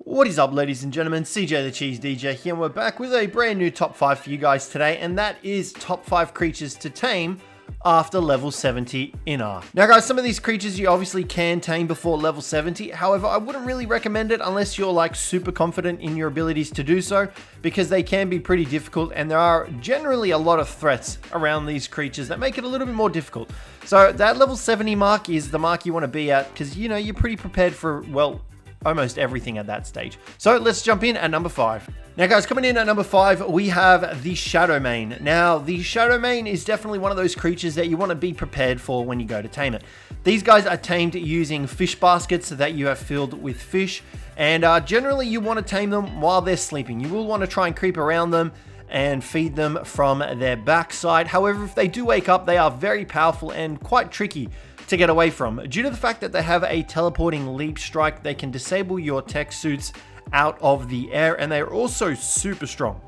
What is up, ladies and gentlemen? Cjthecheesedj here, and we're back with a brand new top 5 for you guys today, and that is top 5 creatures to tame after level 70 in R. Now guys, some of these creatures you obviously can tame before level 70, however I wouldn't really recommend it unless you're like super confident in your abilities to do so, because they can be pretty difficult and there are generally a lot of threats around these creatures that make it a little bit more difficult. So that level 70 mark is the mark you want to be at, because you know you're pretty prepared for, well, almost everything at that stage. So let's jump in at number 5. Now guys, coming in at number 5, we have the Shadowmane. Now the Shadowmane is definitely one of those creatures that you want to be prepared for when you go to tame it. These guys are tamed using fish baskets that you have filled with fish, and generally you want to tame them while they're sleeping. You will want to try and creep around them and feed them from their backside. However, if they do wake up, they are very powerful and quite tricky to get away from. Due to the fact that they have a teleporting leap strike, they can disable your tech suits out of the air, and they're also super strong.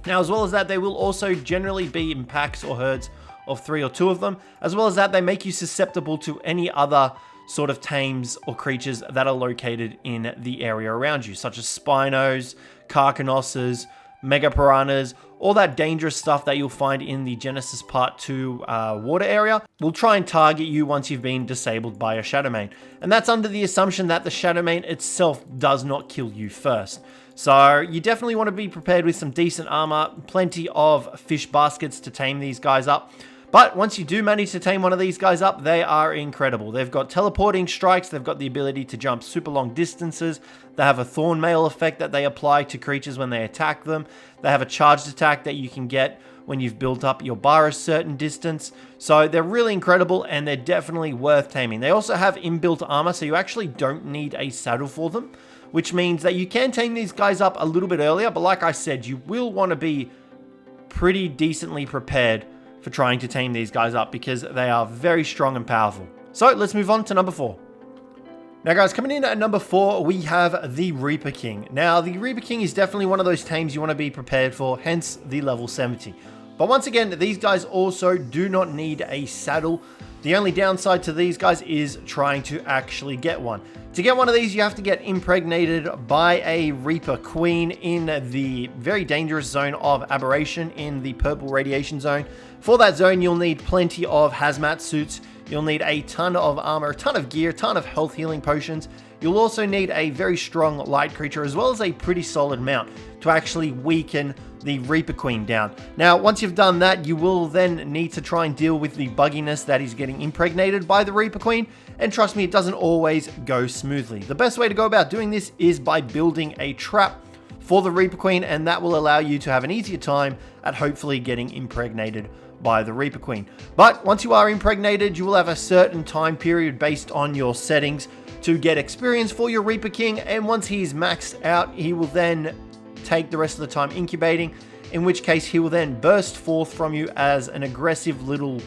Now, as well as that, they will also generally be in packs or herds of 3 or 2 of them. As well as that, they make you susceptible to any other sort of tames or creatures that are located in the area around you, such as Spinos, Carcanosses, Mega Piranhas, all that dangerous stuff that you'll find in the Genesis Part 2 water area will try and target you once you've been disabled by a Shadowmane. And that's under the assumption that the Shadowmane itself does not kill you first. So you definitely want to be prepared with some decent armor, plenty of fish baskets to tame these guys up. But once you do manage to tame one of these guys up, they are incredible. They've got teleporting strikes, they've got the ability to jump super long distances, they have a thorn mail effect that they apply to creatures when they attack them, they have a charged attack that you can get when you've built up your bar a certain distance. So they're really incredible and they're definitely worth taming. They also have inbuilt armor, so you actually don't need a saddle for them, which means that you can tame these guys up a little bit earlier, but like I said, you will want to be pretty decently prepared for trying to tame these guys up, because they are very strong and powerful. So let's move on to number 4. Now guys, coming in at number 4, we have the Reaper King. Now the Reaper King is definitely one of those tames you want to be prepared for, hence the level 70. But once again, these guys also do not need a saddle. The only downside to these guys is trying to actually get one. To get one of these, you have to get impregnated by a Reaper Queen in the very dangerous zone of Aberration, in the purple radiation zone. For that zone, you'll need plenty of hazmat suits. You'll need a ton of armor, a ton of gear, a ton of health healing potions. You'll also need a very strong light creature, as well as a pretty solid mount to actually weaken the Reaper Queen down. Now, once you've done that, you will then need to try and deal with the bugginess that is getting impregnated by the Reaper Queen. And trust me, it doesn't always go smoothly. The best way to go about doing this is by building a trap for the Reaper Queen, and that will allow you to have an easier time at hopefully getting impregnated by the Reaper Queen. But once you are impregnated, you will have a certain time period based on your settings to get experience for your Reaper King, and once he's maxed out, he will then take the rest of the time incubating, in which case he will then burst forth from you as an aggressive little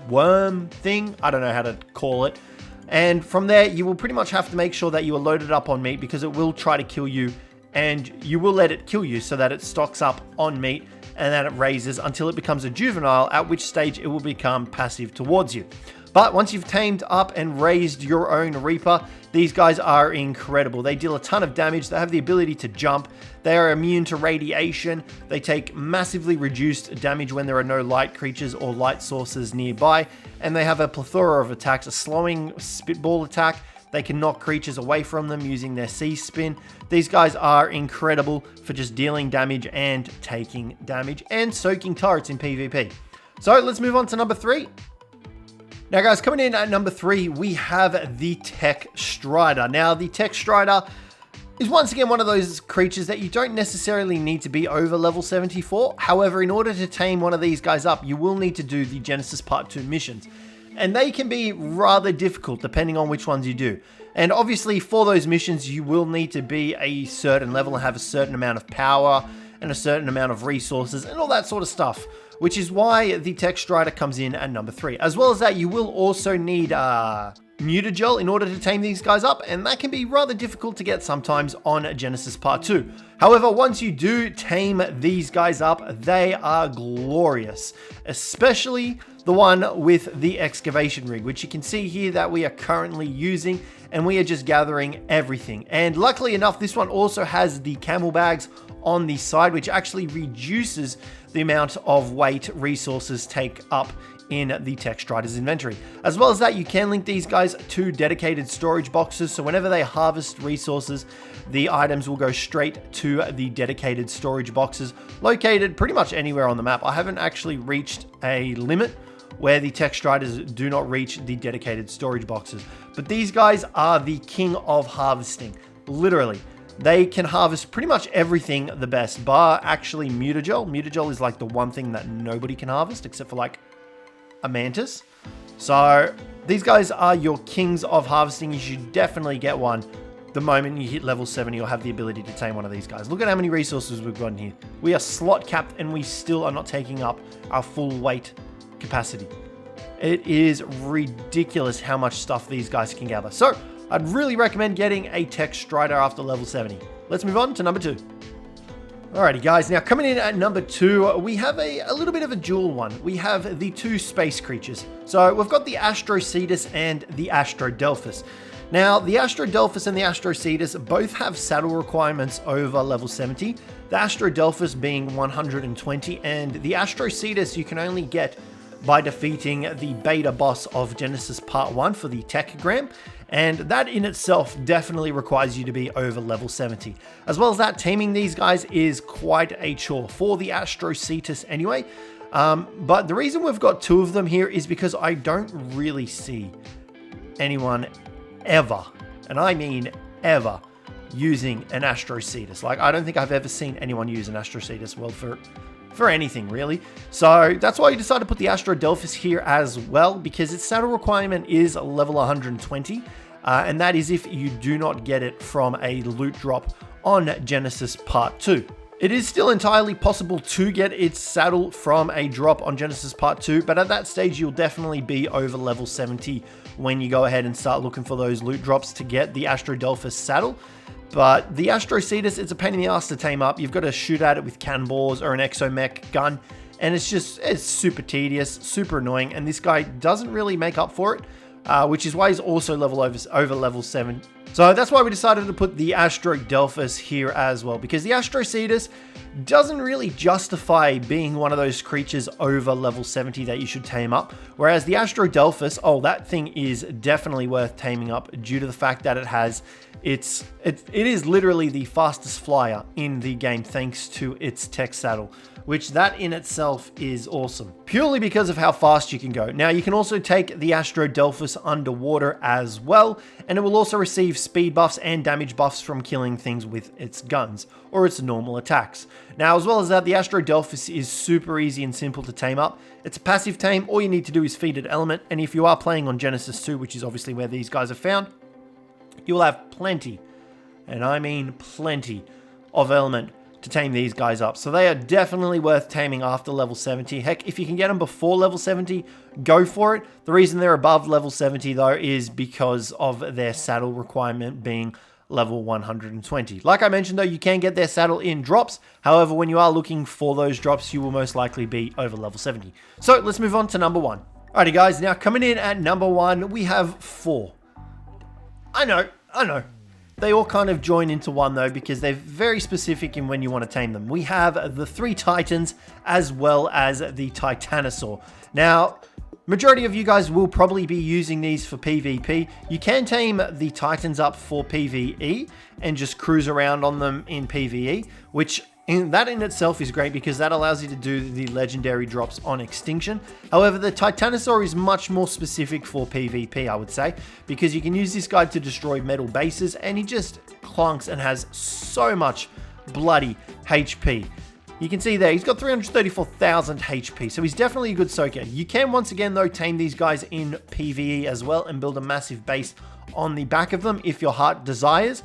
worm thing. I don't know how to call it. And from there, you will pretty much have to make sure that you are loaded up on meat, because it will try to kill you, and you will let it kill you so that it stocks up on meat, and then it raises until it becomes a juvenile, at which stage it will become passive towards you. But once you've tamed up and raised your own Reaper, these guys are incredible. They deal a ton of damage. They have the ability to jump. They are immune to radiation. They take massively reduced damage when there are no light creatures or light sources nearby. And they have a plethora of attacks, a slowing spitball attack. They can knock creatures away from them using their C-spin. These guys are incredible for just dealing damage and taking damage and soaking turrets in PvP. So let's move on to number 3. Now guys, coming in at number 3, we have the Tech Strider. Now the Tech Strider is once again one of those creatures that you don't necessarily need to be over level 74. However, in order to tame one of these guys up, you will need to do the Genesis Part 2 missions. And they can be rather difficult depending on which ones you do. And obviously for those missions, you will need to be a certain level and have a certain amount of power and a certain amount of resources and all that sort of stuff, which is why the Tech Strider comes in at number 3. As well as that, you will also need mutagel in order to tame these guys up, and that can be rather difficult to get sometimes on Genesis Part 2. However, once you do tame these guys up, they are glorious, especially the one with the excavation rig, which you can see here that we are currently using, and we are just gathering everything. And luckily enough, this one also has the camel bags on the side, which actually reduces the amount of weight resources take up in the Tchthecheesedj's inventory. As well as that, you can link these guys to dedicated storage boxes, so whenever they harvest resources, the items will go straight to the dedicated storage boxes located pretty much anywhere on the map. I haven't actually reached a limit where the Tchthecheesedjs do not reach the dedicated storage boxes, but these guys are the king of harvesting. Literally, they can harvest pretty much everything the best, bar actually mutagel. Mutagel is like the one thing that nobody can harvest except for like a mantis. So these guys are your kings of harvesting. You should definitely get one the moment you hit level 70 or have the ability to tame one of these guys. Look at how many resources we've got in here. We are slot capped and we still are not taking up our full weight capacity. It is ridiculous how much stuff these guys can gather. So I'd really recommend getting a Tchthecheesedj after level 70. Let's move on to number 2. Alrighty guys, now coming in at number 2, we have a little bit of a dual one. We have the 2 space creatures. So we've got the Astrocetus and the Astrodelphus. Now, the Astrodelphus and the Astrocetus both have saddle requirements over level 70, the Astrodelphus being 120, and the Astrocetus you can only get by defeating the beta boss of Genesis Part 1 for the Techagram, and that in itself definitely requires you to be over level 70. As well as that, taming these guys is quite a chore for the Astrocetus anyway, but the reason we've got 2 of them here is because I don't really see anyone ever, and I mean ever, using an Astrocetus. Like, I don't think I've ever seen anyone use an Astrocetus, well, for anything really. So that's why you decided to put the Astrodelphus here as well, because its saddle requirement is level 120, and that is if you do not get it from a loot drop on Genesis Part 2. It is still entirely possible to get its saddle from a drop on Genesis Part 2, but at that stage you'll definitely be over level 70 when you go ahead and start looking for those loot drops to get the Astrodelphus saddle. But the Astrocetus, it's a pain in the ass to tame up. You've got to shoot at it with cannonballs or an exomech gun, and it's super tedious, super annoying, and this guy doesn't really make up for it, which is why he's also over level 7. So that's why we decided to put the Astrodelphus here as well, because the Astrocetus doesn't really justify being one of those creatures over level 70 that you should tame up, whereas the Astrodelphus, oh, that thing is definitely worth taming up due to the fact that it is literally the fastest flyer in the game thanks to its tech saddle, which that in itself is awesome, purely because of how fast you can go. Now, you can also take the Astrodelphus underwater as well, and it will also receive speed buffs and damage buffs from killing things with its guns, or its normal attacks. Now, as well as that, the Astrodelphus is super easy and simple to tame up. It's a passive tame. All you need to do is feed it element, and if you are playing on Genesis 2, which is obviously where these guys are found, you'll have plenty, and I mean plenty, of element to tame these guys up. So they are definitely worth taming after level 70. Heck, if you can get them before level 70, go for it. The reason they're above level 70 though is because of their saddle requirement being level 120. Like I mentioned though, you can get their saddle in drops. However, when you are looking for those drops, you will most likely be over level 70. So let's move on to number 1. Alrighty guys, now coming in at number 1, we have 4. I know. They all kind of join into one though, because they're very specific in when you want to tame them. We have the 3 Titans as well as the Titanosaur. Now, majority of you guys will probably be using these for PvP. You can tame the Titans up for PvE and just cruise around on them in PvE, which that in itself is great because that allows you to do the legendary drops on extinction. However, the Titanosaur is much more specific for PvP, I would say, because you can use this guy to destroy metal bases, and he just clunks and has so much bloody HP. You can see there, he's got 334,000 HP, so he's definitely a good soaker. You can once again though tame these guys in PvE as well and build a massive base on the back of them if your heart desires.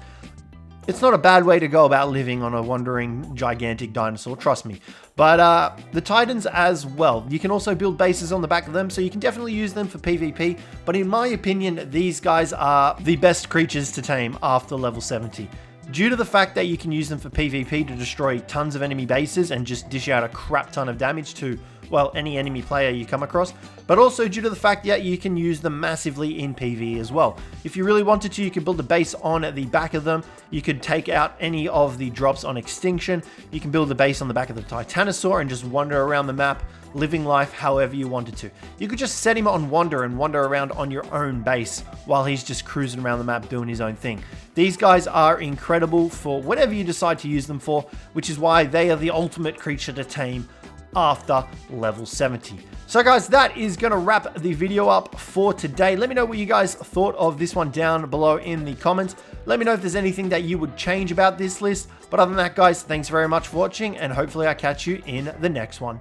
It's not a bad way to go about living on a wandering gigantic dinosaur, trust me. But the Titans as well, you can also build bases on the back of them, so you can definitely use them for PvP. But in my opinion, these guys are the best creatures to tame after level 70. Due to the fact that you can use them for PvP to destroy tons of enemy bases and just dish out a crap ton of damage to well, any enemy player you come across, but also due to the fact that you can use them massively in PvE as well. If you really wanted to, you could build a base on the back of them. You could take out any of the drops on extinction. You can build a base on the back of the Titanosaur and just wander around the map, living life however you wanted to. You could just set him on wander and wander around on your own base while he's just cruising around the map doing his own thing. These guys are incredible for whatever you decide to use them for, which is why they are the ultimate creature to tame after level 70. So guys, that is going to wrap the video up for today. Let me know what you guys thought of this one down below in the comments. Let me know if there's anything that you would change about this list. But other than that, guys, thanks very much for watching, and hopefully I catch you in the next one.